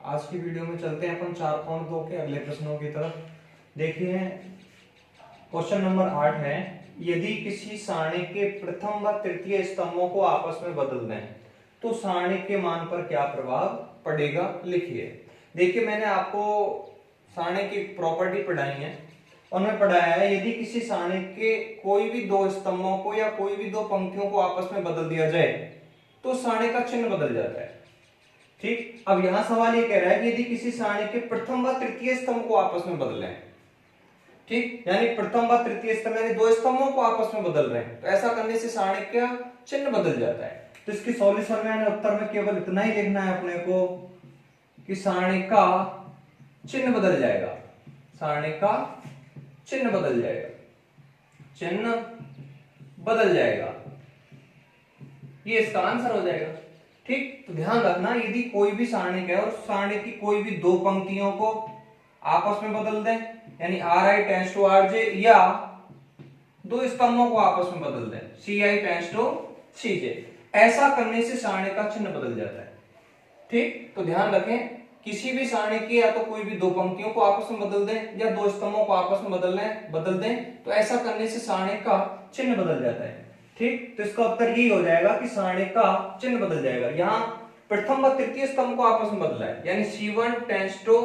आज की वीडियो में चलते हैं अपन 4.2 के अगले प्रश्नों की तरफ। देखिए क्वेश्चन नंबर 8 है, यदि किसी सारणी के प्रथम व तृतीय स्तंभों को आपस में बदल दें तो सारणी के मान पर क्या प्रभाव पड़ेगा, लिखिए। देखिए मैंने आपको सारणी की प्रॉपर्टी पढ़ाई है, उनमें पढ़ाया है यदि किसी सारणी के कोई भी दो स्तंभों को या कोई भी दो पंक्तियों को आपस में बदल दिया जाए तो सारणी का चिन्ह बदल जाता है। ठीक, अब यहां सवाल ये कह रहा है कि यदि किसी सारणी के प्रथम व तृतीय स्तंभ को आपस में बदलें, ठीक, यानी प्रथम व तृतीय स्तंभ यानी दो स्तंभों को आपस में बदल रहे हैं, तो ऐसा करने से सारणी का चिन्ह बदल जाता है। तो इसकी सॉल्यूशन में उत्तर में केवल इतना ही लिखना है अपने को कि सारणी का चिन्ह बदल जाएगा, सारणी का चिन्ह बदल जाएगा, चिन्ह बदल जाएगा, ये इसका आंसर हो जाएगा। ठीक, तो ध्यान रखना यदि कोई भी सारणी है और सारणी की कोई भी दो पंक्तियों को आपस में बदल दें यानी Ri टेंड्स टू Rj या दो स्तंभों को आपस में बदल दें Ci टेंड्स टू Cj, ऐसा करने से सारणी का चिन्ह बदल जाता है। ठीक, तो ध्यान रखें किसी भी सारणी की या तो कोई भी दो पंक्तियों को आपस में बदल दें या दो स्तंभों को आपस में बदल दें तो ऐसा करने से सारणी का चिन्ह बदल जाता है। ठीक, तो इसका उत्तर यही हो जाएगा कि सारणी का चिन्ह बदल जाएगा। यहाँ प्रथम व तृतीय स्तंभ को आपस में बदला है यानी C1 टेंड्स टू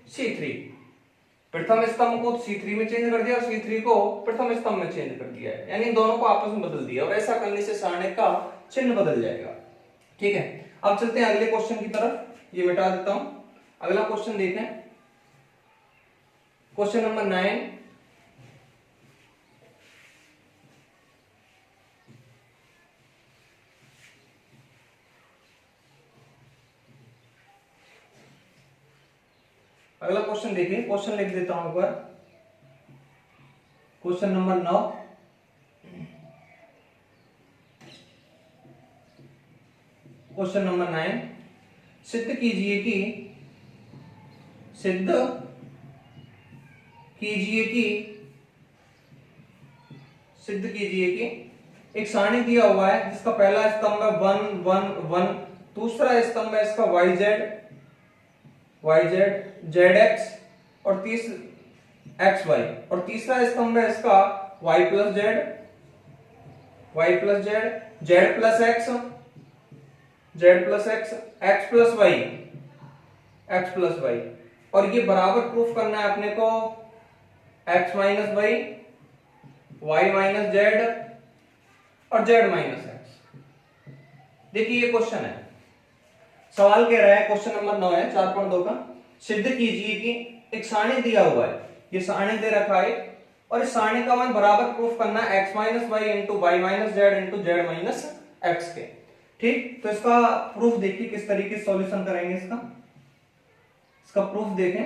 C3, प्रथम स्तंभ को C3 में चेंज कर दिया और C3 को प्रथम स्तंभ में चेंज कर दिया है, यानी दोनों को आपस में बदल दिया और ऐसा करने से सारणी का चिन्ह बदल जाएगा। ठीक है, अब चलते हैं अगले क्वेश्चन की तरफ, ये मिटा देता हूं। अगला क्वेश्चन देखें, क्वेश्चन नंबर 9। अगला क्वेश्चन देखिए, क्वेश्चन लिख देता हूं एक बार। क्वेश्चन नंबर 9, क्वेश्चन नंबर 9, सिद्ध कीजिए कि एक सारणी दिया हुआ है जिसका पहला स्तंभ है 1 1 1, दूसरा स्तंभ है इसका YZ ZX और XY और तीसरा स्तंभ है इसका Y plus Z Z plus X X plus Y और ये बराबर प्रूफ करना है अपने को X minus Y, Y minus Z और Z माइनस X। देखिए ये क्वेश्चन है, सवाल कह रहा है, क्वेश्चन नंबर 9 है 4.2 का, सिद्ध कीजिए कि एक सारणी दिया हुआ है, ये सारणी दे रखा है और इस सारणी का मान बराबर प्रूफ करना है x minus y into y minus z into z minus x के। ठीक, तो इसका प्रूफ देखिए किस तरीके से सॉल्यूशन करेंगे। इसका प्रूफ देखें,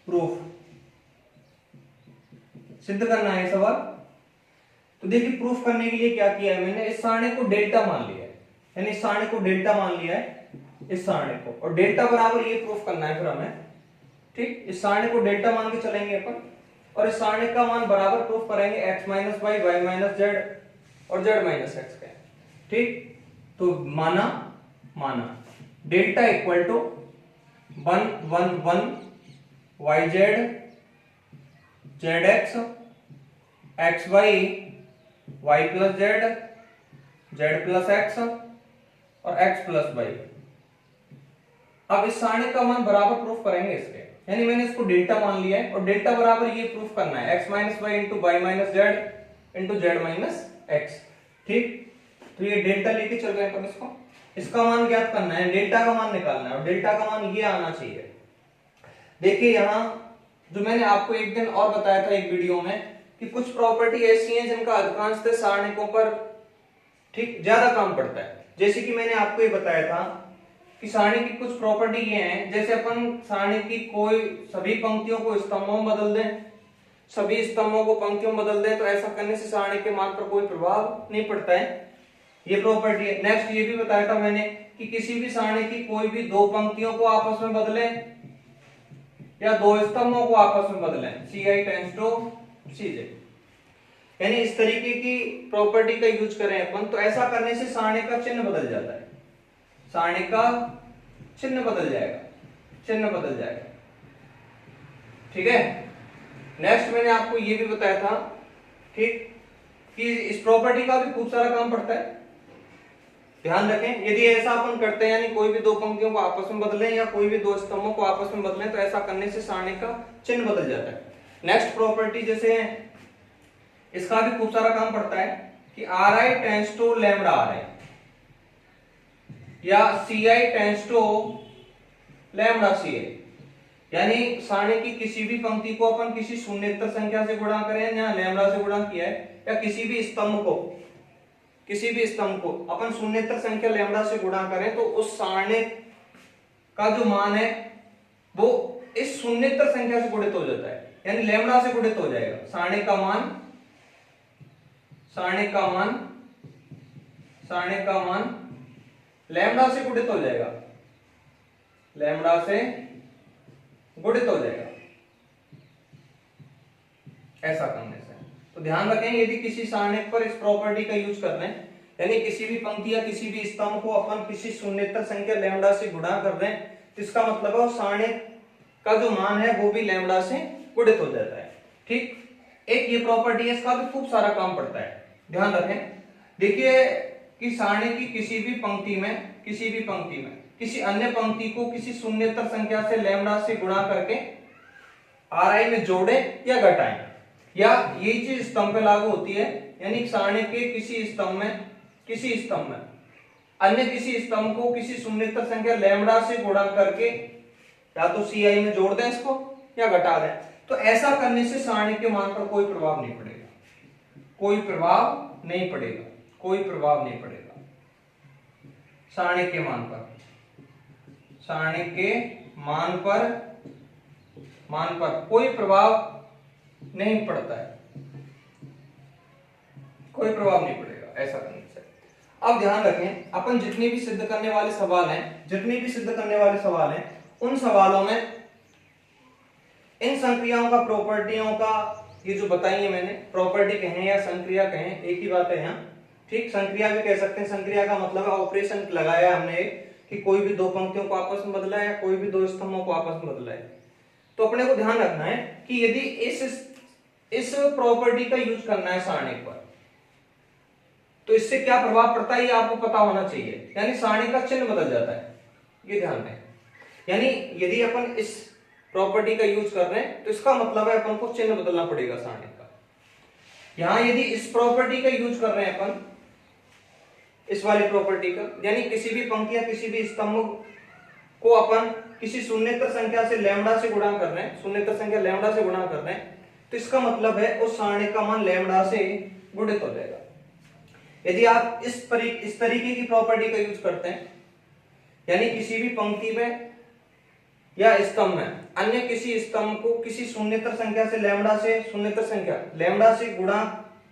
प्रूफ सिद्ध करना है सवाल। तो देखिए प्रूफ करने के लिए क्या किया है मैंने, इस सारणी को डेल्टा मान लिया है, यानी इस सारणी को डेल्टा मान लिया है इस सारणी को, और डेल्टा बराबर ये प्रूफ करना है फिर हमें। ठीक, इस सारणी को डेल्टा मान के चलेंगे अपन और इस सारणी का मान बराबर प्रूफ करेंगे x minus y y minus z और जेड माइनस एक्स का। ठीक, तो माना delta equal to 1 1 1 y z z x y y plus z z plus x और एक्स प्लस वाई। अब इस सारणी का मान बराबर प्रूफ करेंगे इसके, यानी मैंने इसको डेल्टा मान लिया है और डेल्टा बराबर ये प्रूफ करना है x minus y into y minus z into z minus x. ठीक, तो ये डेल्टा लेके चल रहे हैं अपन, इसका मान ज्ञात करना है, डेल्टा का मान निकालना है और डेल्टा का मान ये आना चाहिए। देखिए यहाँ जो मैंने आपको एक दिन और बताया था एक वीडियो में कि कुछ प्रॉपर्टी ऐसी हैं जिनका अधिकांशतः सारणिकों पर ठीक ज्यादा काम पड़ता है। जैसे कि मैंने आपको ये बताया था कि सारणी की कुछ प्रॉपर्टी ये हैं, जैसे अपन सारणी की कोई सभी पंक्तियों को स्तंभों में बदल दें, सभी स्तंभों को पंक्तियों में बदल दें तो ऐसा करने से सारणी के मान पर कोई प्रभाव नहीं पड़ता है, ये प्रॉपर्टी है। नेक्स्ट ये भी बताया था मैंने कि किसी भी सारणी की कोई भी दो पंक्तियों को आपस में बदलें या दो स्तंभों को आपस में बदलें Ci टेंड्स टू Cj, यानी इस तरीके की प्रॉपर्टी का यूज करें अपन तो ऐसा करने से सारणी का चिन्ह बदल जाता है, सारणी का चिन्ह बदल जाएगा। चिन्ह बदल जाएगा। ठीक है। नेक्स्ट मैंने आपको ये भी बताया था, ठीक, कि इस प्रॉपर्टी का भी खूब सारा काम पड़ता है। ध्यान रखें, यदि ऐसा अपन करते हैं, यानी कोई भी दो पंक्तियों को आपस में बदलें या कोई भी दो स्तंभों को आपस में बदलें, तो ऐसा करने से सारणी का चिन्ह बदल जाता है। नेक्स्ट प्रॉपर्टी जैसे इसका भी खूब सारा काम पड़ता है कि R i tends to lambda R i या C i tends to lambda C i, यानी सारणी की किसी भी पंक्ति को अपन किसी शून्येतर संख्या से गुणा करें या लैम्डा से गुणा किया है, या किसी भी स्तंभ को अपन शून्येतर संख्या लैम्डा से गुणा करें, तो उस सारणी का जो मान है वो इस शून्येतर संख्या से गुणित हो जाता है, यानी लैम्डा से गुणित हो जाएगा। सारणी का मान लैम्डा से गुणित हो जाएगा, लैम्डा से गुणित हो जाएगा ऐसा करने से। तो ध्यान रखें, यदि किसी सारणी पर इस प्रॉपर्टी का यूज कर रहे हैं, यानी किसी भी पंक्ति या किसी भी स्तंभ को अपन किसी शून्येतर संख्या लैम्डा से गुणा कर रहे हैं, तो इसका मतलब है सारणी का जो मान है वो भी लैम्डा से गुणित हो जाता है। ठीक, एक ये प्रॉपर्टी है, इसका भी खूब सारा काम पड़ता है। ध्यान रखें, देखिए कि सारणी की किसी भी पंक्ति में किसी अन्य पंक्ति को किसी शून्येतर संख्या से लैम्डा से गुणा करके आर आई में जोड़े या घटाएं, या ये चीज स्तंभ पे लागू होती है, यानी सारणी के किसी स्तंभ में अन्य किसी स्तंभ को किसी शून्येतर संख्या लैम्डा से गुणा करके या तो सी आई में जोड़ दें इसको या घटा दें, तो ऐसा करने से सारणी के मान पर कोई प्रभाव नहीं पड़ेगा, कोई प्रभाव नहीं पड़ेगा सारणी के मान पर कोई प्रभाव नहीं पड़ता है, कोई प्रभाव नहीं पड़ेगा ऐसा करने से। अब ध्यान रखें, अपन जितने भी सिद्ध करने वाले सवाल हैं उन सवालों में इन संक्रियाओं का, प्रॉपर्टियों का, ये जो बताई है मैंने, प्रॉपर्टी कहें या संक्रिया कहें, एक ही बात है यहाँ। ठीक, संक्रिया भी कह सकते हैं। संक्रिया का मतलब है ऑपरेशन लगाया हमने कि कोई भी दो पंक्तियों को आपस में बदला है या कोई भी दो स्तंभों को आपस में बदला है। तो अपने को ध्यान रखना है कि यदि इस प्रॉपर्टी का यूज करना है सारणी पर, तो इससे क्या प्रभाव पड़ता है ये आपको पता होना चाहिए, यानी सारणी का चिन्ह बदल जाता है, ये ध्यान में। यानी यदि अपन इस प्रॉपर्टी का यूज कर रहे हैं तो इसका मतलब है अपन को चिन्ह बदलना पड़ेगा सारणी का। यहां यदि इस प्रॉपर्टी का यूज कर रहे हैं अपन, इस वाली प्रॉपर्टी का, यानी किसी भी पंक्ति या किसी भी स्तंभ को अपन किसी शून्येतर संख्या से लैम्डा से गुणा कर रहे हैं, तो इसका मतलब है उस सारणी का मान लैम्डा से गुणित हो जाएगा। यदि आप इस तरीके की प्रॉपर्टी का यूज करते हैं, यानी किसी भी पंक्ति में या स्तंभ में अन्य किसी स्तंभ को किसी शून्येतर संख्या से लैम्डा से गुणा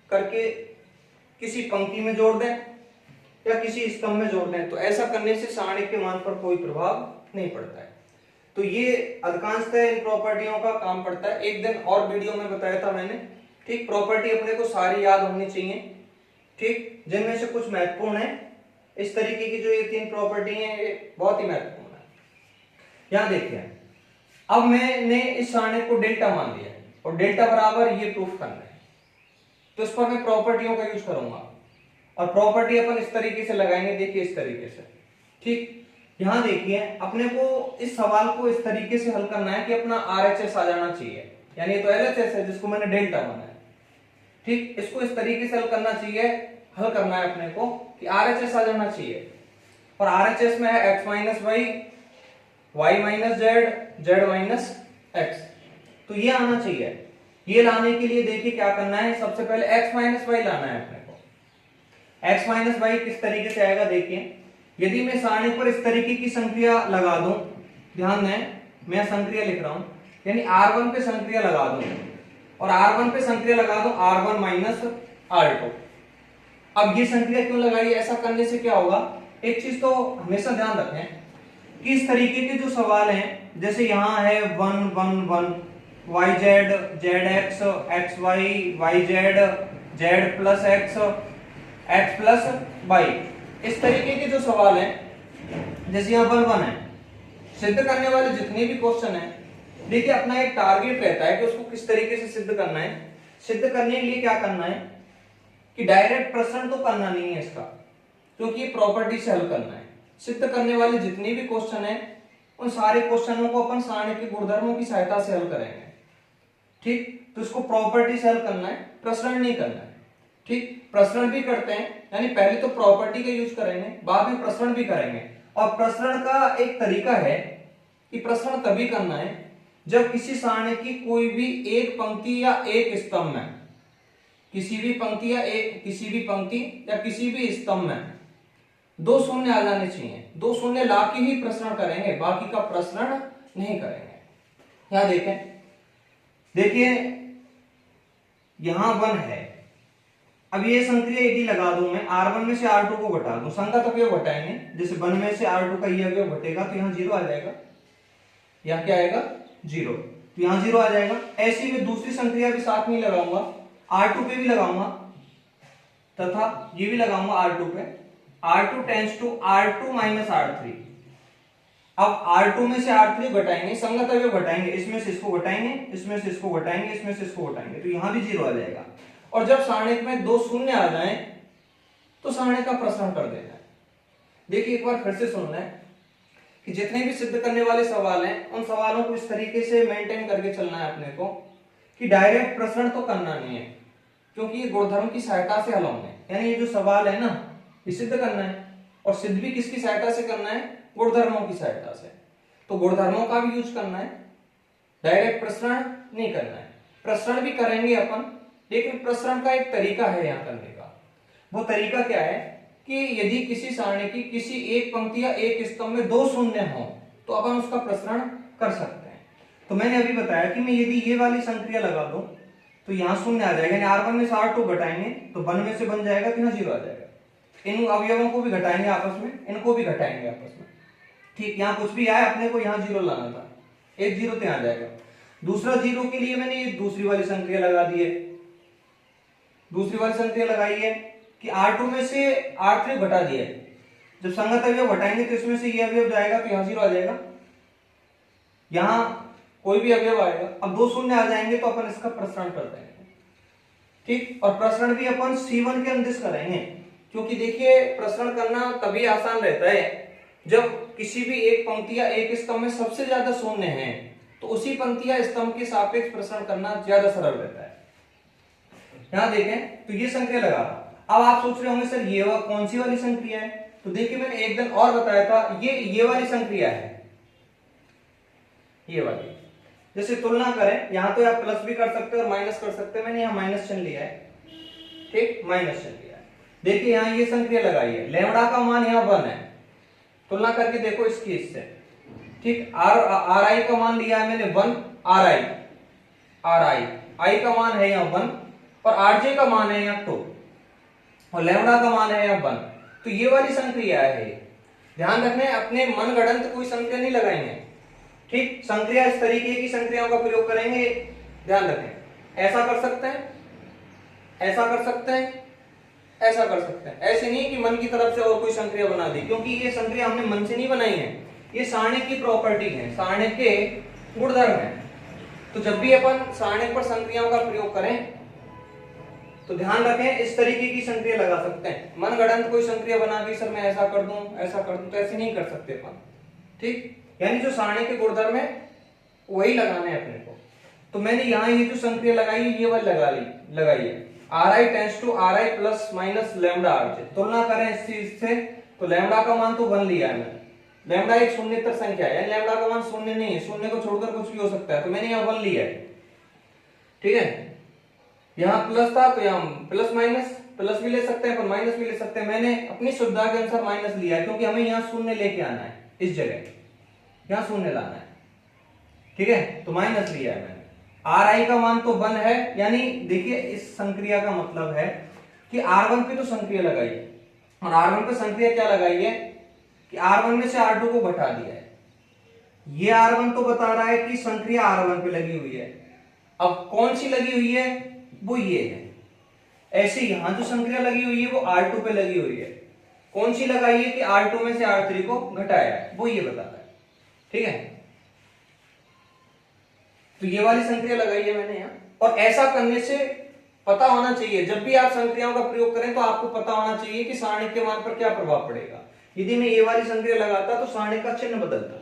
करके किसी पंक्ति में जोड़ दें या किसी स्तंभ में जोड़ दें, तो ऐसा करने से सारणी के मान पर कोई प्रभाव नहीं पड़ता है। तो ये अधिकांशतः इन प्रॉपर्टियों का काम पड़ता है। एक दिन और वीडियो में बताया था मैंने, ठीक, प्रॉपर्टी अपने को सारी याद होनी चाहिए, ठीक, जिनमें से कुछ महत्वपूर्ण है। इस तरीके की जो ये 3 प्रॉपर्टी हैं ये बहुत ही महत्वपूर्ण है। यहां देखिए, अब मैंने इस सारणी को डेल्टा मान लिया और डेल्टा बराबर ये प्रूफ करना है, तो इस पर मैं प्रॉपर्टियों का यूज करूंगा और प्रॉपर्टी अपन इस तरीके से लगाएंगे। देखिए इस तरीके से, ठीक, यहां देखिए अपने को इस सवाल को इस तरीके से हल करना है कि अपना RHS आ जाना चाहिए, यानी तो LHS है जिसको मैंने डेल्टा माना है, ठीक, इसको इस तरीके से हल करना है अपने को कि RHS आ जाना चाहिए। और RHS में है x minus y, y minus z, z minus x, तो ये आना चाहिए। ये लाने के लिए देखिए क्या करना है, सबसे पहले x माइनस वाई लाना है अपने को। x माइनस वाई किस तरीके से आएगा, देखिए यदि मैं सारणी पर इस तरीके की संक्रिया लगा दूं, ध्यान दें मैं संक्रिया लिख रहा हूं, यानी R1 पे संक्रिया लगा दूं और R1 पे संक्रिया लगा दूं R1 माइनस R2। अब ये संक्रिया क्यों लगाई, ऐसा करने से क्या होगा, एक चीज तो हमेशा ध्यान रखें कि इस तरीके के जो सवाल हैं, जैसे यहाँ है 1 1 1 yz zx xy yz z plus x plus y, इस तरीके के जो सवाल हैं, जैसे यहाँ 1 1 है, सिद्ध करने वाले जितने भी क्वेश्चन है, देखिए अपना एक टारगेट रहता है कि उसको किस तरीके से सिद्ध करना है। सिद्ध करने के लिए क्या करना है कि डायरेक्ट प्रश्न तो करना नहीं है इसका, क्योंकि ये प्रॉपर्टी से हल करना है। सिद्ध करने वाले जितने भी क्वेश्चन है उन सारे क्वेश्चनों को अपन सारणी के गुणधर्मों की सहायता से हल करेंगे। ठीक, तो इसको प्रॉपर्टी से हल करना है, प्रसरण नहीं करना है। ठीक, प्रसरण भी करते हैं, यानी पहले तो प्रॉपर्टी का यूज करेंगे, बाद में प्रसरण भी करेंगे। और प्रसरण का एक तरीका है कि प्रसरण तभी करना है जब किसी सारणी की कोई भी एक पंक्ति या एक स्तंभ में, किसी भी पंक्ति या किसी भी स्तंभ में दो शून्य आ जाने चाहिए। दो शून्य ला के ही प्रसरण करेंगे, बाकी का प्रसरण नहीं करेंगे। यहां देखिए यहां 1 है। अब ये संक्रिया यदि लगा दूं मैं, R1 में से R2 को घटा दूं, संगत अवयव घटाएंगे, जैसे 1 में से R2 का ये अवयव घटेगा तो यहाँ 0 आ जाएगा। यहाँ क्या आएगा 0, तो यहाँ 0 आ जाएगा। ऐसी मैं दूसरी संक्रिया भी साथ में लगाऊंगा, R2 पे भी लगाऊंगा तथा ये भी लगाऊंगा R2 पे। R2 tends to R2 minus R3। अब R2 में से R3 घटाएंगे, संगत अवयव घटाएंगे, इसमें से इसको घटाएंगे, इसमें से इसको घटाएंगे, इसमें से इसको घटाएंगे, तो यहाँ भी 0 आ जाएगा। और जब सारणी में दो शून्य आ जाए तो सारणी का प्रसरण कर देना है। देखिए एक बार फिर से सुनना है कि जितने भी सिद्ध करने वाले सवाल हैं उन सवालों को इस तरीके से मेंटेन करके चलना है अपने को कि डायरेक्ट प्रसरण तो करना नहीं है, क्योंकि ये गुणधर्म की सहायता से हल होंगे। यानी ये जो सवाल है ना, ये सिद्ध करना है, और सिद्ध भी किसकी सहायता से करना है, गुणधर्मों की सहायता से। तो गुणधर्मों का भी यूज करना है, डायरेक्ट प्रसरण नहीं करना है। प्रसरण भी करेंगे अपन, लेकिन प्रसरण का एक तरीका है यहाँ करने का। वो तरीका क्या है कि यदि किसी सारणी की किसी एक पंक्ति या एक स्तंभ में दो शून्य हो तो अपन उसका प्रसरण कर सकते हैं। तो मैंने अभी बताया कि मैं यदि ये वाली संक्रिया लगा दूं तो यहाँ शून्य आ जाएगा, यानी R1 में से R2 घटाएंगे तो 1 में से बन जाएगा, तो यहाँ 0 आ जाएगा। इन अवयवों को भी घटाएंगे आपस में, इनको भी घटाएंगे आपस में। ठीक, यहाँ कुछ भी आए अपने को यहाँ 0 लाना था, एक 0 तो आ जाएगा। दूसरा 0 के लिए मैंने ये दूसरी वाली संक्रिया लगा दी है। दूसरी वाली संक्रिया लगाई है कि R2 में से R3 घटा दिया है। जब संगत अवयव घटाएंगे तो इसमें से ये अवयव जाएगा, तो यहाँ 0 आ जाएगा। यहाँ कोई भी अवयव आएगा, अब दो शून्य आ जाएंगे तो अपन इसका प्रसरण कर देंगे। ठीक, और प्रसरण भी अपन C1 के अनुदिश करेंगे, क्योंकि देखिए प्रसरण करना तभी आसान रहता है जब किसी भी एक पंक्ति या एक स्तंभ में सबसे ज्यादा शून्य है, तो उसी पंक्ति या स्तंभ के सापेक्ष प्रसरण करना ज्यादा सरल रहता है। यहां देखें तो ये संक्रिया लगा। अब आप सोच रहे होंगे सर ये कौन सी वाली संक्रिया है, तो देखिए मैंने एक दिन और बताया था, ये वाली संक्रिया है, ये वाली। जैसे तुलना करें, यहां तो आप प्लस भी कर सकते हैं और माइनस कर सकते हैं, मैंने यहां माइनस चिन्ह लिया है। ठीक, माइनस चिन्ह लिया है। देखिए यहां ये संक्रिया लगाई है, लैम्बडा का मान यहां 1 है, तुलना करके देखो इसकी इससे। ठीक, आर आई का मान लिया है मैंने 1, आर आई का मान है यहाँ 1 और आरजे का मान है यहाँ 2 और लैम्बडा का मान है यहाँ 1। तो ये वाली संक्रिया है। ध्यान रखना है, अपने मन गढ़ंत कोई संक्रिया नहीं लगाएंगे। ठीक, संक्रिया इस तरीके की संक्रियाओं का प्रयोग करेंगे, ध्यान रखें। ऐसा कर सकते हैं, ऐसा कर सकते हैं, ऐसा कर सकते हैं। ऐसे नहीं कि मन की तरफ से और कोई संक्रिया बना दी, क्योंकि ये संक्रिया हमने मन से नहीं बनाई है, ये सारणी की प्रॉपर्टी है, सारणी के गुणधर्म है। तो जब भी अपन सारणी पर संक्रियाओं का प्रयोग करें तो ध्यान रखें इस तरीके की संक्रिया लगा सकते हैं। मन गढ़ंत कोई संक्रिया बना के सर मैं ऐसा कर दूं, ऐसा कर दूं, तो ऐसे नहीं कर सकते अपन। ठीक, यानी जो सारणी के गुणधर्म है वही लगाने हैं अपने को। तो मैंने यहाँ ये जो संक्रिया लगाई ये वाली लगाई है, R i tends to R i plus minus lambda RJ. तुलना करें इस चीज से तो लैम्बडा का मान तो 1 लिया है मैंने। लैम्बडा एक शून्येतर संख्या है, यानी लैम्बडा का मान शून्य नहीं है, शून्य को छोड़कर कुछ भी हो सकता है, तो मैंने यहाँ 1 लिया है। ठीक है, यहाँ प्लस था तो यहाँ प्लस माइनस, प्लस भी ले सकते हैं पर माइनस भी ले सकते हैं। मैंने अपनी सुविधा के अनुसार माइनस लिया है, क्योंकि हमें यहाँ शून्य लेके आना है, इस जगह यहाँ शून्य लाना है। ठीक है, तो माइनस लिया है मैंने। आर आई का मान तो 1 है, यानी देखिए इस संक्रिया का मतलब है कि R1 पे तो संक्रिया लगाई है, और R1 पे संक्रिया क्या लगाई है कि R1 में से R2 को घटा दिया है। ये R1 तो बता रहा है कि संक्रिया R1 पे लगी हुई है। अब कौन सी लगी हुई है, वो ये है। ऐसे यहां जो संक्रिया लगी हुई है वो R2 पे लगी हुई है। कौन सी लगाई है कि R2 में से R3 को घटाया है, वो ये बता रहा है। ठीक है, तो ये वाली संक्रिया लगाई है मैंने यहाँ। और ऐसा करने से पता होना चाहिए, जब भी आप संक्रियाओं का प्रयोग करें तो आपको पता होना चाहिए कि सारणिक के मान पर क्या प्रभाव पड़ेगा। यदि मैं ये वाली संक्रिया लगाता तो सारणिक का चिन्ह बदलता,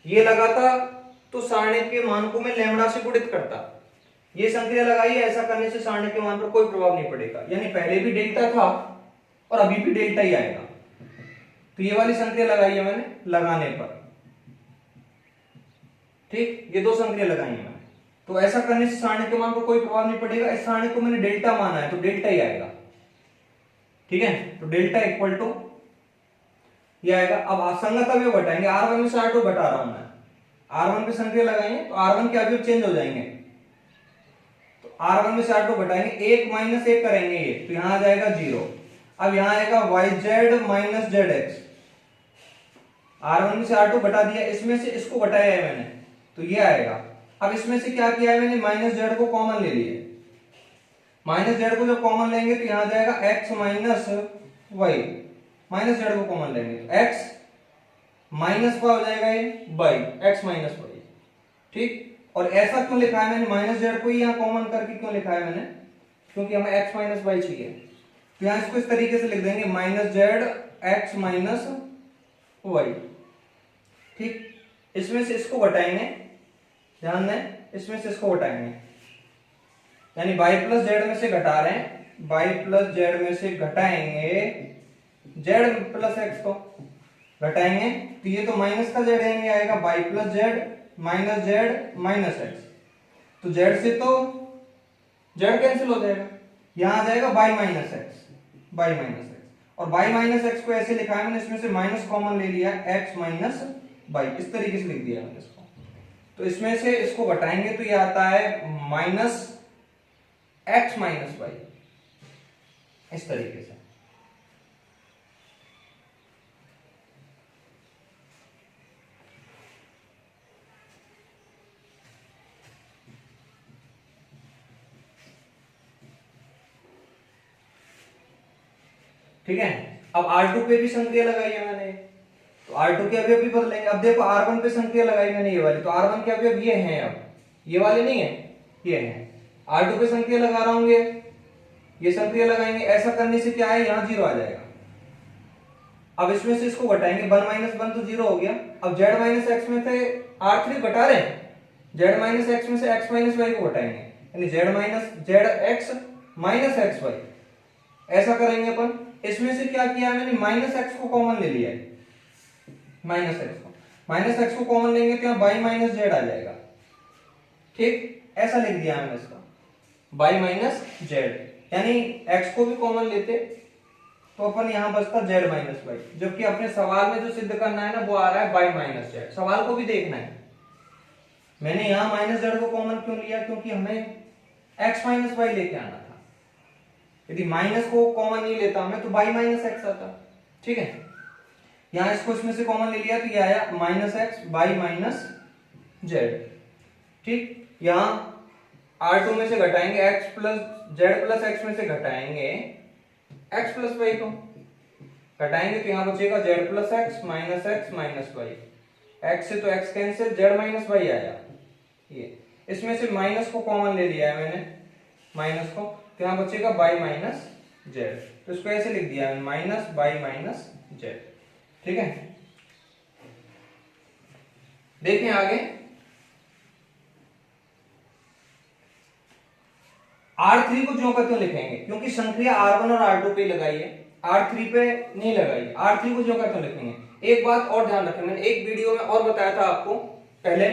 ये लगाता तो सारणिक के मान को मैं लैम्डा से गुणित करता। ये संक्रिया लगाई है, ऐसा करने से सारणिक के मान पर कोई प्रभाव नहीं पड़ेगा, यानी पहले भी डेल्टा था और अभी भी डेल्टा ही आएगा। तो ये वाली संक्रिया लगाई है मैंने लगाने पर, ठीक, ये दो संक्रिया लगाई है मैंने, तो ऐसा करने से सारणिक के मान पर कोई प्रभाव नहीं पड़ेगा। इस सारणिक को मैंने डेल्टा माना है तो डेल्टा ही आएगा, ठीक है, तो डेल्टा इक्वल टू ये आएगा। अब असंगत अवयव घटाएंगे, R1 में से R2 घटा रहा हूं मैं, R1 पे संक्रिया लगाएंगे तो R1 के अवयव चेंज हो जाएंगे, तो R1 में से R2 घटाएंगे, 1 माइनस 1 करेंगे ये, तो यहां आ जाएगा 0। अब यहां आएगा yz माइनस zx, R1 में से R2 घटा दिया, इसमें से इसको घटाया है मैंने तो ये आएगा। अब इसमें से क्या किया है मैंने, माइनस जेड को कॉमन ले लिया, माइनस जेड को जब कॉमन लेंगे तो यहां जाएगा x minus y, minus z को कॉमन लेंगे तो x माइनस का हो जाएगा ये बाई, x माइनस वाई, ठीक। और ऐसा क्यों लिखा है मैंने, माइनस जेड को यहां कॉमन करके क्यों लिखा है मैंने, क्योंकि हमें x माइनस वाई चाहिए, तो यहां इसको इस तरीके से लिख देंगे minus z x minus y, ठीक। इसमें से इसको घटाएंगे, ध्यान दें, इसमें से इसको घटाएंगे, यानी y प्लस जेड में से घटा रहे हैं, y प्लस जेड में से घटाएंगे z प्लस x को घटाएंगे, तो ये तो माइनस का z है, आएगा y plus Z minus z minus x, तो z से तो z कैंसिल हो जाएगा, यहां आ जाएगा y minus x, y minus x, और y माइनस x को ऐसे लिखा है मैंने, इसमें से माइनस कॉमन ले लिया, x माइनस y, इस तरीके से लिख दिया मैंने इसको। तो इसमें से इसको घटाएंगे तो ये आता है माइनस x माइनस वाई, इस तरीके से। ठीक है, अब R2 पे भी संक्रिया लगाई है मैंने, तो R2 के अवयव भी बदलेंगे। अब देखो R1 पे संक्रिया लगाई मैंने ये वाली, तो R1 के अवयव ये हैं, अब ये वाले नहीं है, ये हैं। R2 पे संक्रिया लगा रहा हूं, ये संक्रिया लगाएंगे, ऐसा करने से क्या है, यहाँ 0 आ जाएगा। अब इसमें से इसको घटाएंगे, 1 माइनस 1 तो 0 हो गया। अब z माइनस एक्स में से R3 घटा रहे हैं, z माइनस एक्स में से x माइनस वाई को घटाएंगे, यानी z minus z x minus x y, ऐसा करेंगे अपन। इसमें से क्या किया मैंने, माइनस एक्स को कॉमन ले लिया है, माइनस एक्स को कॉमन लेंगे तो यहाँ बाई माइनस जेड आ जाएगा, ठीक, ऐसा लिख दिया मैंने इसका, बाई माइनस जेड, यानी एक्स को भी कॉमन लेते तो अपन यहां बचता जेड माइनस वाई, जबकि अपने सवाल में जो सिद्ध करना है ना वो आ रहा है बाई माइनस जेड, सवाल को भी देखना है। मैंने यहां माइनस जेड को कॉमन क्यों लिया, क्योंकि हमें एक्स माइनस वाई लेके आना था। यदि माइनस को कॉमन नहीं लेता मैं तो बाई माइनस एक्स आता, ठीक है। यहां इसको इसमें से कॉमन ले लिया तो ये आया minus x by minus Z, ठीक। यहां R2 में से घटाएंगे x plus Z plus x में से घटाएंगे x प्लस वाई को घटाएंगे तो यहां बचेगा z plus x minus y, x से तो x cancel, z minus y आया, ये इसमें से माइनस को कॉमन ले लिया है मैंने, माइनस को, तो यहां बचेगा बाई माइनस जेड, तो इसको ऐसे लिख दिया है माइनस बाई माइनस जेड, ठीक है। देखें आगे, R3 को ज्यों का त्यों लिखेंगे, क्योंकि संक्रिया R1 और R2 पे लगाई है, R3 पे नहीं लगाई, R3 को ज्यों का त्यों लिखेंगे। एक बात और ध्यान रखें, मैंने एक वीडियो में और बताया था आपको पहले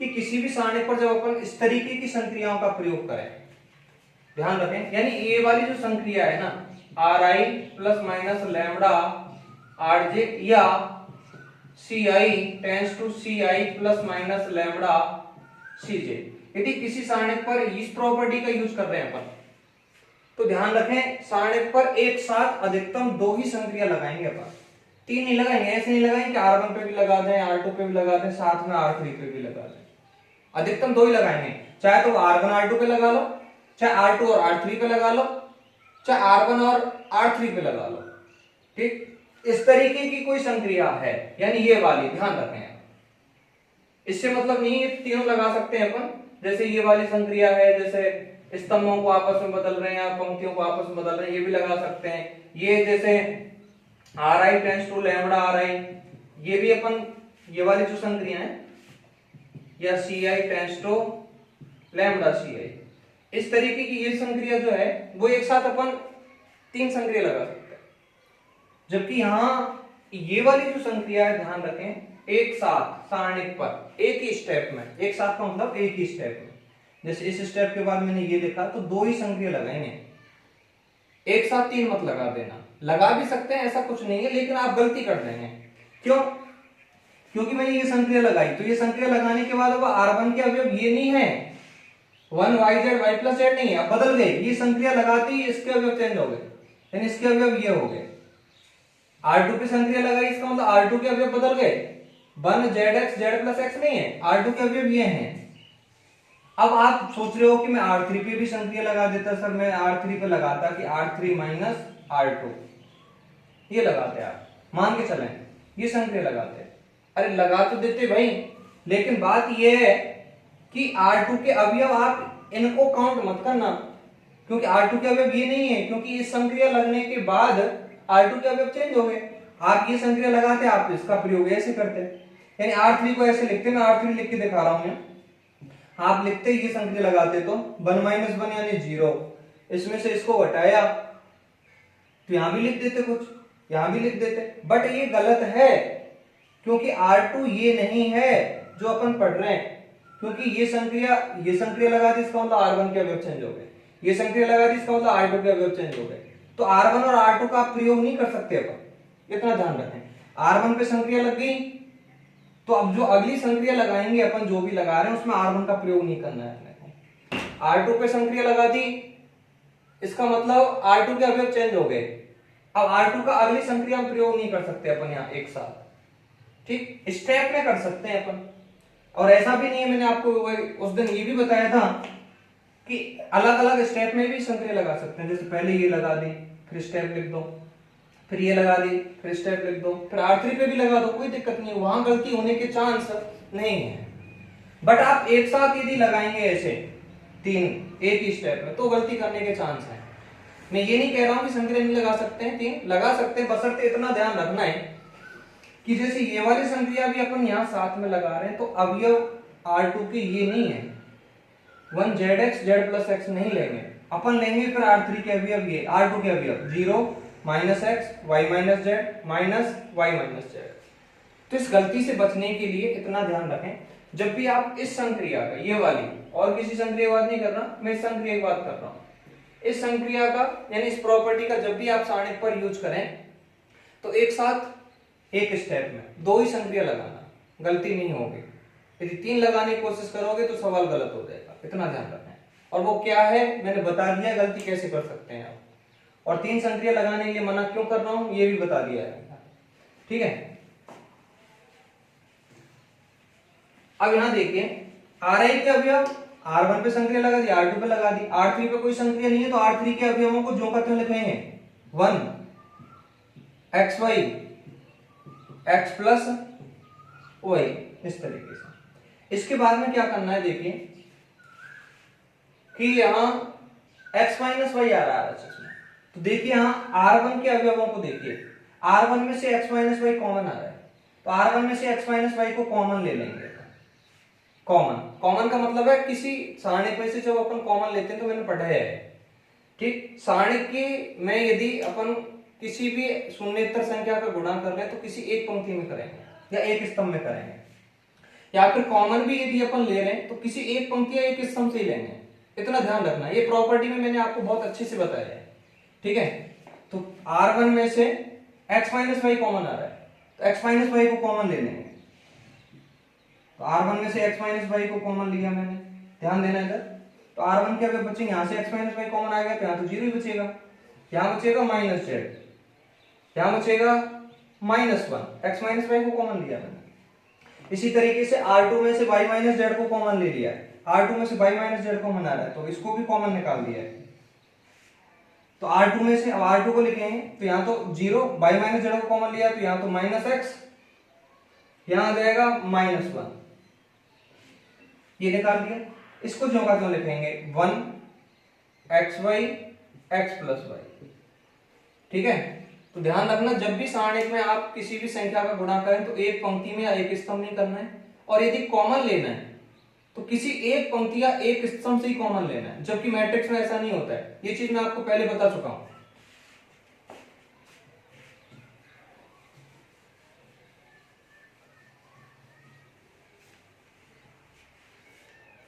कि किसी भी सारणी पर जब अपन इस तरीके की संक्रियाओं का प्रयोग करें, ध्यान रखें, यानी ये वाली जो संक्रिया है ना, Ri plus minus lambda Rj या Ci tends to Ci plus minus lambda Cj, यदि किसी सारणिक पर इस प्रॉपर्टी का यूज कर रहे हैं अपन, तो ध्यान रखें सारणिक पर एक साथ अधिकतम 2 ही संक्रिया लगाएंगे अपन, 3 नहीं लगाएंगे। ऐसे नहीं लगाएंगे कि R1 पे भी लगा दें, R2 पे भी लगा दें, साथ में R3 पे भी लगा दें, अधिकतम 2 ही लगाएंगे। चाहे तो R1 R2 पे लगा लो, चाहे R2 और R3 पे लगा लो, चाहे R1 और R3 पे लगा लो, ठीक। इस तरीके की कोई संक्रिया है, यानी ये वाली, ध्यान रखें, इससे मतलब नहीं है तीनों लगा सकते हैं अपन, जैसे ये वाली संक्रिया है, जैसे स्तंभों को आपस में बदल रहे हैं या पंक्तियों को आपस में बदल रहे हैं, ये भी लगा सकते हैं। ये जैसे R i tends to lambda R i, ये भी अपन, ये वाली जो संक्रिया है, या C i tends to lambda C i, इस तरीके की ये संक्रिया जो है वो एक साथ अपन 3 संक्रिया लगा सकते हैं। जबकि यहां ये वाली जो संक्रिया है, ध्यान रखें, एक साथ सारणिक पर एक ही स्टेप में, एक साथ का मतलब एक ही स्टेप में, जैसे इस स्टेप के बाद मैंने ये लिखा तो 2 ही संक्रिया लगाएंगे, एक साथ 3 मत लगा देना। लगा भी सकते हैं, ऐसा कुछ नहीं है, लेकिन आप गलती कर देंगे। क्यों? क्योंकि मैंने ये संक्रिया लगाई, तो ये संक्रिया लगाने के बाद अब R1 के अवयव ये नहीं है, 1yz y प्लस जेड नहीं है, अब बदल गए। ये संक्रिया लगाते ही इसके अवयव चेंज हो गए, यानी इसके अवयव ये हो गए। R2 पे संक्रिया लगाई, इसका मतलब R2 के अवयव बदल गए, 1zx z प्लस x नहीं है, R2 के अवयव ये हैं। अब आप सोच रहे हो कि मैं R3 पे भी संक्रिया लगा देता, सर मैं R3 पे लगाता कि R3 माइनस R2, ये लगाते आप, मान के चलें ये संक्रिया लगाते। अरे लगा तो देते भाई, लेकिन बात ये है कि R2 के अवयव आप इनको काउंट मत करना, क्योंकि R2 के अवयव ये नहीं है, क्योंकि इस संक्रिया लगने के बाद R2 के अवयव चेंज हो गए। आप ये संक्रिया लगाते, आप इसका प्रयोग ऐसे करते, यानी R3 को ऐसे लिखते, मैं R3 लिख के दिखा रहा हूं, आप लिखते ये संक्रिया लगाते तो 1 माइनस 1 यानी 0, इसमें से इसको घटाया तो यहां भी लिख देते, कुछ यहां भी लिख देते, बट ये गलत है, क्योंकि R2 ये नहीं है जो अपन पढ़ रहे हैं, क्योंकि ये संक्रिया लगा दी, इसका मतलब R1 के अवयव चेंज हो गए, ये संक्रिया लगा दी, इसका मतलब R2 के अवयव चेंज हो गए, तो R1 और R2 का आप प्रयोग नहीं कर सकते अपन, इतना ध्यान रखें। R1 पे संक्रिया लग गई तो अब जो अगली संक्रिया लगाएंगे अपन, जो भी लगा रहे हैं उसमें R1 का प्रयोग नहीं करना है। R2 पे संक्रिया लगा दी, इसका मतलब R2 के अवयव चेंज हो गए, अब R2 का अगली संक्रिया हम प्रयोग नहीं कर सकते अपन यहाँ एक साथ, ठीक, स्टेप में कर सकते हैं अपन। और ऐसा भी नहीं है, मैंने आपको उस दिन ये भी बताया था कि अलग अलग स्टेप में भी संक्रिया लगा सकते हैं, जैसे पहले ये लगा दी, फिर स्टेप लिख दो, फिर ये लगा दी, फिर स्टेप लिख दो, फिर R3 पे भी लगा दो, कोई दिक्कत नहीं, वहां गलती होने के चांस नहीं है। बट आप एक साथ यदि लगाएंगे ऐसे 3 एक ही स्टेप में, तो गलती करने के चांस है। मैं ये नहीं कह रहा हूं कि संक्रिया नहीं लगा सकते हैं, 3 लगा सकते हैं, बशर्ते इतना ध्यान रखना है कि जैसे ये वाली संक्रिया भी अपन यहाँ साथ में लगा रहे हैं, तो अवयव R2 के ये नहीं है, 1zx z प्लस x नहीं लेंगे अपन, लेंगे फिर R3 के अवयव, ये R2 के अवयव 0 minus x y minus z minus y minus z. तो इस गलती से बचने के लिए इतना ध्यान रखें, जब भी आप इस संक्रिया का, ये वाली, और किसी संक्रिया की बात नहीं कर रहा, मैं इस संक्रिया की बात कर रहा हूं, इस संक्रिया का यानी इस प्रॉपर्टी का जब भी आप सारणिक पर यूज करें तो एक साथ एक स्टेप में 2 ही संक्रिया लगाना, गलती नहीं होगी। यदि 3 लगाने की कोशिश करोगे तो सवाल गलत हो जाएगा, इतना ध्यान रखें। और वो क्या है मैंने बता दिया, गलती कैसे कर सकते हैं आप, और 3 संक्रिया लगाने के लिए मना क्यों कर रहा हूं ये भी बता दिया है, ठीक है। अब यहां देखिए R1 के अवयव, R1 पे संक्रिया लगा दी, R2 पे लगा दी, R3 पे कोई संक्रिया नहीं है, तो R3 के अवयवों को जो का त्यों लिखेंगे, 1 xy x प्लस y, इस तरीके से। इसके बाद में क्या करना है, देखिए कि यहां x माइनस वाई आ रहा है, तो देखिए यहां R1 के अवयवों को देखिए, R1 में से x माइनस वाई कॉमन आ रहा है, तो R1 में से x माइनस वाई को कॉमन ले लेंगे। कॉमन का मतलब है किसी सारणिक में से जब अपन कॉमन लेते हैं, तो मैंने पढ़ा है, ठीक, सारणिक की में यदि अपन किसी भी शून्येतर संख्या का गुणा कर रहे हैं तो किसी एक पंक्ति में करेंगे या एक स्तंभ में करेंगे, या फिर कॉमन भी यदि अपन ले रहे हैं तो किसी एक पंक्ति या एक स्तंभ से ही लेंगे, इतना ध्यान रखना। ये प्रॉपर्टी में मैंने आपको बहुत अच्छे से बताया है, ठीक है। तो R1 में से x माइनस वाई कॉमन आ रहा है, तो x माइनस वाई को कॉमन ले लेंगे, तो R1 में से x माइनस वाई को कॉमन लिया मैंने, ध्यान देना इधर, तो R1 के अवयव बचेंगे, यहां से x माइनस वाई कॉमन आ गया, तो यहां तो 0 ही बचेगा, यहां बचेगा माइनस जेड, यहां बचेगा -1, x माइनस वाई को कॉमन लिया मैंने। इसी तरीके से R2 में से y माइनस जेड को कॉमन ले लिया, R2 में से y माइनस जेड कॉमन आ रहा है, तो इसको भी कॉमन निकाल दिया है, तो R2 में से अब R2 को लिखेंगे, तो यहां तो 0, y माइनस जेड को कॉमन लिया, तो यहां तो -x, यहां आ जाएगा -1, ये निकाल दिया। इसको ज्यों का त्यों लिखेंगे 1xy x प्लस वाई। ठीक है, तो ध्यान रखना जब भी सारणिक में आप किसी भी संख्या का गुणा करें तो एक पंक्ति में या एक स्तंभ नहीं करना है, और यदि कॉमन लेना है तो किसी एक पंक्ति या एक स्तंभ से ही कॉमन लेना है, जबकि मैट्रिक्स में ऐसा नहीं होता है। ये चीज मैं आपको पहले बता चुका हूं।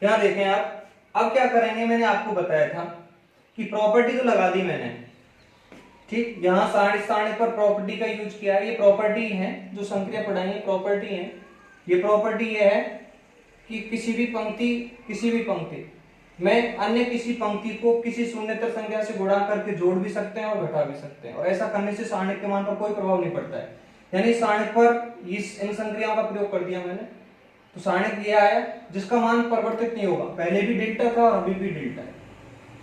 यहां देखें आप, अब क्या करेंगे, मैंने आपको बताया था कि प्रॉपर्टी तो लगा दी मैंने, ठीक। यहां सारणिक पर प्रॉपर्टी का यूज किया है। ये प्रॉपर्टी है जो संक्रिया पढ़ाई है, प्रॉपर्टी है। ये प्रॉपर्टी ये है कि किसी भी पंक्ति में अन्य किसी पंक्ति को किसी शून्येतर संख्या से गुणा करके जोड़ भी सकते हैं और घटा भी सकते हैं, और ऐसा करने से सारणिक के मान पर कोई प्रभाव नहीं पड़ता है। यानी सारणिक पर इन संक्रियाओं का प्रयोग कर दिया मैंने, तो सारणिक ये आया जिसका मान परिवर्तित नहीं होगा, पहले भी डेल्टा था और अभी भी डेल्टा है।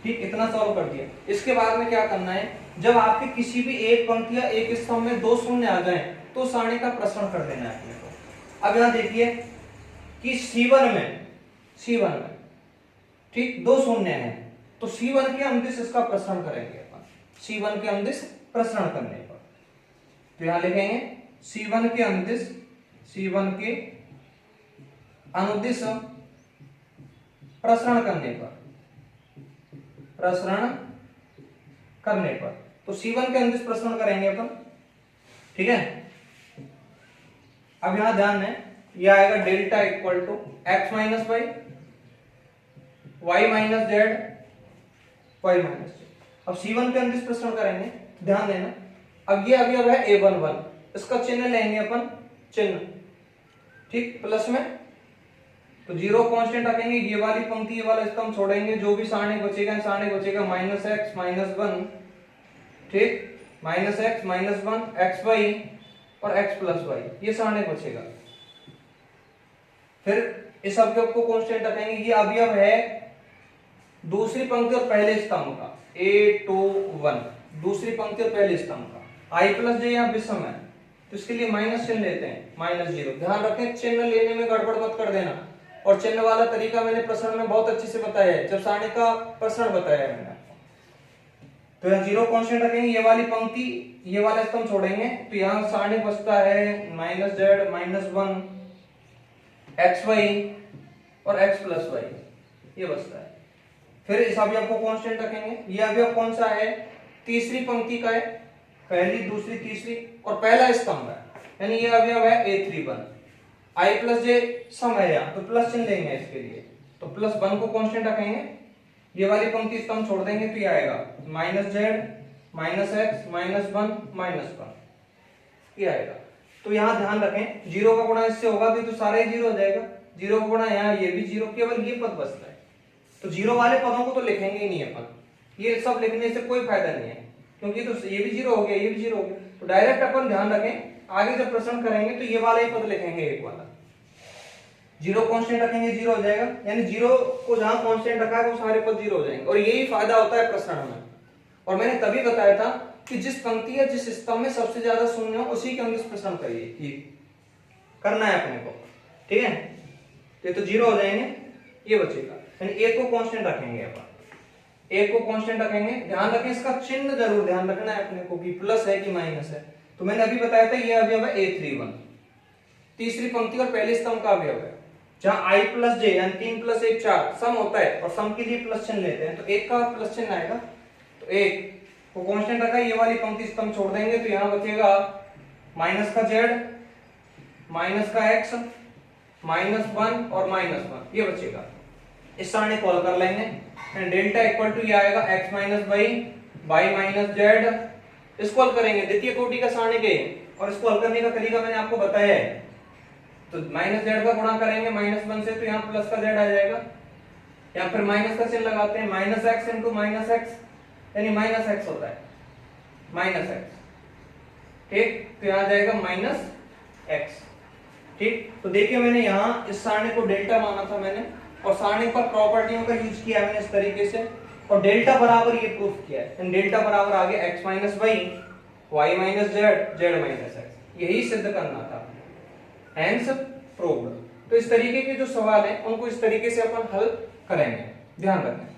ठीक, इतना सॉल्व कर दिया। इसके बाद में क्या करना है, जब आपके किसी भी एक पंक्ति या एक स्तंभ में दो शून्य आ जाएं तो सारणिक का प्रसरण कर देना है अपने को। अब यहां देखिए कि C1 में ठीक दो शून्य है, तो C1 के अंदिश इसका प्रसरण करेंगे अपन। C1 के अंदिश प्रसरण करने पर तो यहां लिखेंगे C1 के अंदिश, C1 के अनुदिश प्रसरण करने पर तो C1 के अंदिश प्रसरण करेंगे अपन। ठीक है, अब यहां ध्यान है, यह आएगा delta equal to x minus y, y minus z, y minus z. अब C1 के अंदिश प्रसरण करेंगे, ध्यान देना। अब ये अवयव है A11, इसका चिन्ह लेंगे अपन, चिन्ह ठीक प्लस में, तो जीरो कांस्टेंट रखेंगे। ये वाली पंक्ति ये वाला स्तंभ छोड़ेंगे, जो भी सारणिक बचेगा माइनस एक्स माइनस वन, ठीक, minus x minus one, x y और एक्स प्लस वाई, ये सारणिक बचेगा। फिर इस अवयव को कांस्टेंट रखेंगे। ये अवयव है दूसरी पंक्ति और पहले स्तंभ का, A21, दूसरी पंक्ति और पहले स्तंभ का। I प्लस जे यहाँ विषम है तो इसके लिए माइनस चिन्ह लेते हैं, -0। ध्यान रखें चिन्ह लेने में गड़बड़ मत कर देना, और चिन्ह वाला तरीका मैंने प्रसरण में बहुत अच्छे से बताया है, जब सारणी का प्रसरण बताया है मैंने। तो यहाँ जीरो कांस्टेंट रखेंगे, ये वाली पंक्ति ये वाला स्तंभ छोड़ेंगे, तो यहाँ सारणी बचता है -z -1 xy और x प्लस वाई, ये बचता है। फिर इस अवयव को कांस्टेंट रखेंगे। ये अवयव कौन सा है, तीसरी पंक्ति का है, पहली दूसरी तीसरी और पहला स्तंभ है, यानी ये अवयव है A31। I प्लस जे सम है यहाँ, तो प्लस चिन्ह लेंगे इसके लिए, तो +1 को कांस्टेंट रखेंगे। ये वाली पंक्ति स्तंभ छोड़ देंगे तो ये आएगा -z -x -1 ये आएगा। तो यहाँ ध्यान रखें, जीरो का गुणा इससे होगा भी तो सारा ही जीरो हो जाएगा, जीरो का गुणा यहाँ ये भी जीरो, केवल ये पद बचता है। तो जीरो वाले पदों को तो लिखेंगे ही नहीं अपन, ये सब लिखने से कोई फायदा नहीं है, क्योंकि तो ये भी जीरो हो गया, ये भी जीरो हो गया। तो डायरेक्ट अपन ध्यान रखें, आगे जब प्रश्न करेंगे तो ये वाला ही पद लिखेंगे, एक वाला। जीरो कांस्टेंट रखेंगे, जीरो हो जाएगा, यानी जीरो को जहां कांस्टेंट रखा है वो सारे पद जीरो हो जाएंगे, और यही फायदा होता है प्रसरण में। और मैंने तभी बताया था कि जिस पंक्ति या जिस स्तंभ में सबसे ज्यादा शून्य हो उसी के अंदर प्रसरण करिए, ये करना है अपने को। ठीक है, तो जीरो हो जाएंगे, ये बचेगा, यानी एक को कांस्टेंट रखेंगे अपन, एक को कांस्टेंट रखेंगे। ध्यान रखें इसका चिन्ह जरूर ध्यान रखना है अपने को कि प्लस है कि माइनस है। तो मैंने अभी बताया था ये अवयव है A31, तीसरी पंक्ति और पहले स्तंभ का अवयव है, जहां I प्लस जे यानी 3 + 1 4 सम होता है, और सम के लिए प्लस चिन्ह लेते हैं, तो एक का प्लस चिन्ह आएगा, तो एक को कांस्टेंट रखा, ये वाली पंक्ति स्तंभ छोड़ देंगे तो यहां बचेगा माइनस का z माइनस का x -1 और -1, ये बचेगा। इस सारणी कॉल कर लेंगे, डेल्टा इक्वल टू ये आएगा x minus y, y minus z. इसको हल करेंगे, द्वितीय कोटि का सारणी के, और इसको हल करने का तरीका मैंने आपको बताया है। तो माइनस जेड का गुणा करेंगे -1 से, तो यहाँ प्लस का जेड आ जाएगा, या फिर माइनस का चिन्ह लगाते हैं, -x × -x यानी -x होता है, -x, ठीक। तो यहाँ जाएगा -x, ठीक। तो देखिए मैंने यहाँ इस सारणी को डेल्टा माना था मैंने, और सारणी पर प्रॉपर्टियों का यूज किया मैंने इस तरीके से, और डेल्टा बराबर ये प्रूफ किया है, डेल्टा बराबर आगे x minus y, y minus z, z minus x, यही सिद्ध करना था, हैंस प्रूव्ड। तो इस तरीके के जो सवाल है उनको इस तरीके से अपन हल करेंगे, ध्यान रखें।